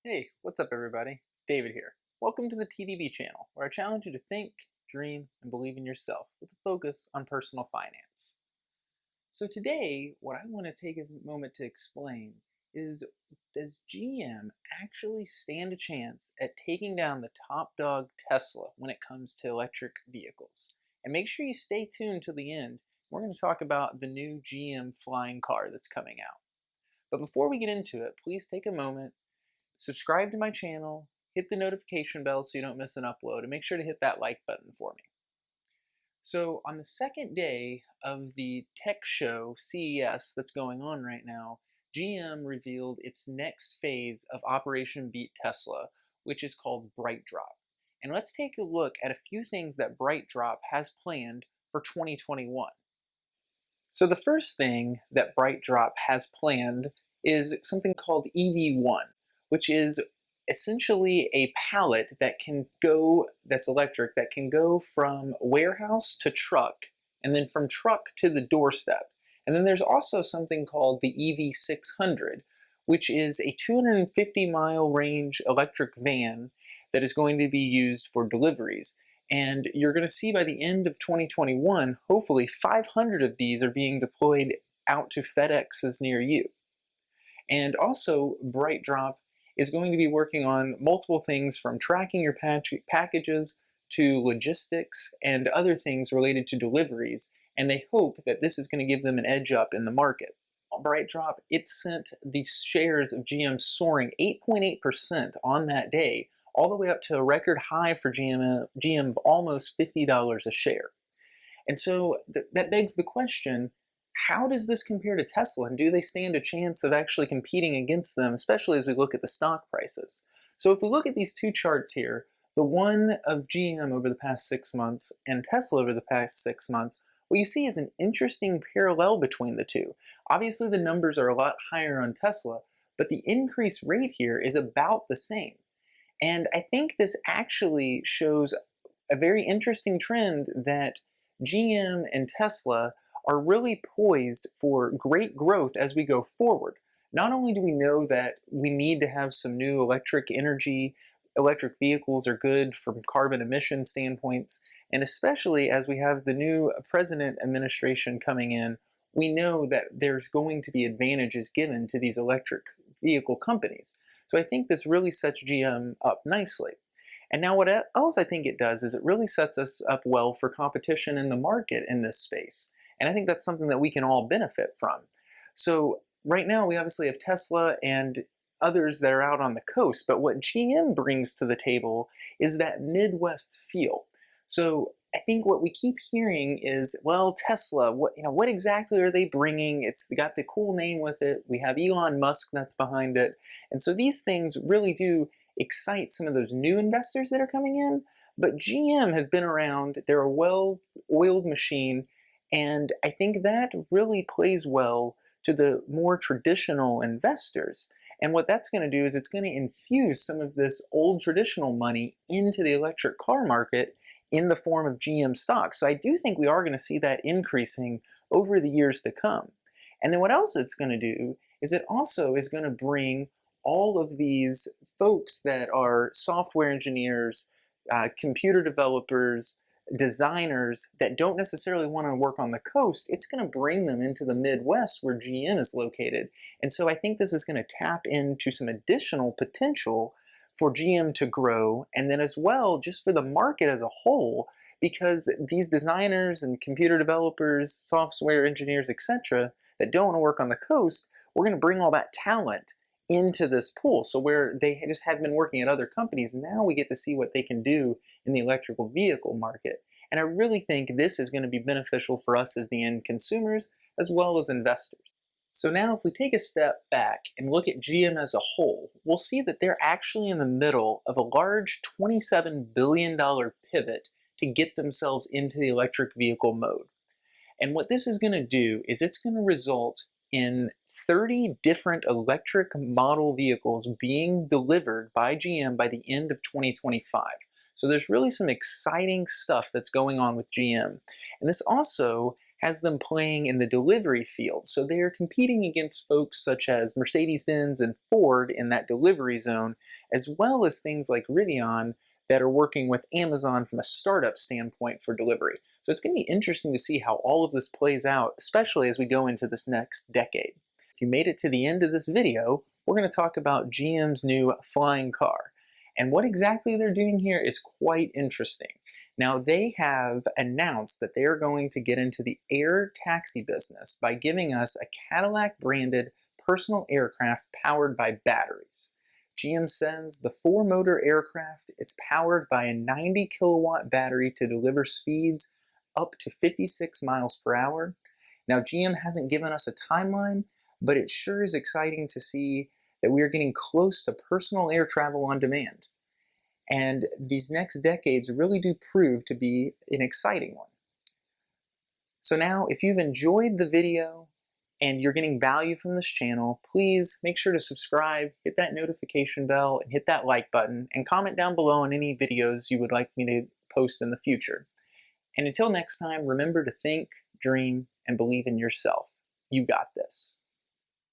Hey, what's up everybody? It's David here. Welcome to the TDB channel, where I challenge you to think, dream, and believe in yourself with a focus on personal finance. So today, what I want to take a moment to explain is, does GM actually stand a chance at taking down the top dog Tesla when it comes to electric vehicles? And make sure you stay tuned till the end. We're going to talk about the new GM flying car that's coming out. But before we get into it, please take a moment, subscribe to my channel, hit the notification bell so you don't miss an upload, and make sure to hit that like button for me. So on the second day of the tech show CES that's going on right now, GM revealed its next phase of Operation Beat Tesla, which is called Brightdrop. And let's take a look at a few things that Brightdrop has planned for 2021. So the first thing that Brightdrop has planned is something called EV1, which is essentially a pallet that can go, that's electric, that can go from warehouse to truck, and then from truck to the doorstep. And then there's also something called the EV600, which is a 250-mile range electric van that is going to be used for deliveries. And you're going to see by the end of 2021, hopefully 500 of these are being deployed out to FedExes near you. And also, Brightdrop is going to be working on multiple things from tracking your packages to logistics and other things related to deliveries. And they hope that this is going to give them an edge up in the market. Brightdrop, it sent the shares of GM soaring 8.8% on that day, all the way up to a record high for GM of almost $50 a share. And so that begs the question, how does this compare to Tesla, and do they stand a chance of actually competing against them, especially as we look at the stock prices? So if we look at these two charts here, the one of GM over the past 6 months and Tesla over the past 6 months, what you see is an interesting parallel between the two. Obviously the numbers are a lot higher on Tesla, but the increase rate here is about the same. And I think this actually shows a very interesting trend that GM and Tesla are really poised for great growth as we go forward. Not only do we know that we need to have some new electric energy, electric vehicles are good from carbon emission standpoints, and especially as we have the new president administration coming in, we know that there's going to be advantages given to these electric vehicle companies. So I think this really sets GM up nicely. And now what else I think it does is it really sets us up well for competition in the market in this space. And I think that's something that we can all benefit from. So right now we obviously have Tesla and others that are out on the coast, but what GM brings to the table is that Midwest feel. So I think what we keep hearing is, well, Tesla, what exactly are they bringing? It's got the cool name with it. We have Elon Musk that's behind it. And so these things really do excite some of those new investors that are coming in. But GM has been around. They're a well-oiled machine. And I think that really plays well to the more traditional investors. And what that's going to do is it's going to infuse some of this old traditional money into the electric car market in the form of GM stock. So I do think we are going to see that increasing over the years to come. And then what else it's going to do is it also is going to bring all of these folks that are software engineers, computer developers, designers that don't necessarily want to work on the coast. It's going to bring them into the Midwest where GM is located. And so I think this is going to tap into some additional potential for GM to grow, and then as well just for the market as a whole, because these designers and computer developers, software engineers, etc., that don't want to work on the coast, we're going to bring all that talent into this pool. So where they just have been working at other companies, now we get to see what they can do in the electrical vehicle market. And I really think this is going to be beneficial for us as the end consumers as well as investors. So now if we take a step back and look at GM as a whole, we'll see that they're actually in the middle of a large $27 billion pivot to get themselves into the electric vehicle mode. And what this is going to do is it's going to result in 30 different electric model vehicles being delivered by GM by the end of 2025. So there's really some exciting stuff that's going on with GM. And this also has them playing in the delivery field. So they are competing against folks such as Mercedes-Benz and Ford in that delivery zone, as well as things like Rivian that are working with Amazon from a startup standpoint for delivery. So it's going to be interesting to see how all of this plays out, especially as we go into this next decade. If you made it to the end of this video, we're going to talk about GM's new flying car. And what exactly they're doing here is quite interesting. Now, they have announced that they are going to get into the air taxi business by giving us a Cadillac-branded personal aircraft powered by batteries. GM says the four-motor aircraft, it's powered by a 90 kilowatt battery to deliver speeds up to 56 miles per hour. Now, GM hasn't given us a timeline, but it sure is exciting to see that we are getting close to personal air travel on demand. And these next decades really do prove to be an exciting one. So now, if you've enjoyed the video and you're getting value from this channel, please make sure to subscribe, hit that notification bell, and hit that like button, and comment down below on any videos you would like me to post in the future. And until next time, remember to think, dream, and believe in yourself. You got this.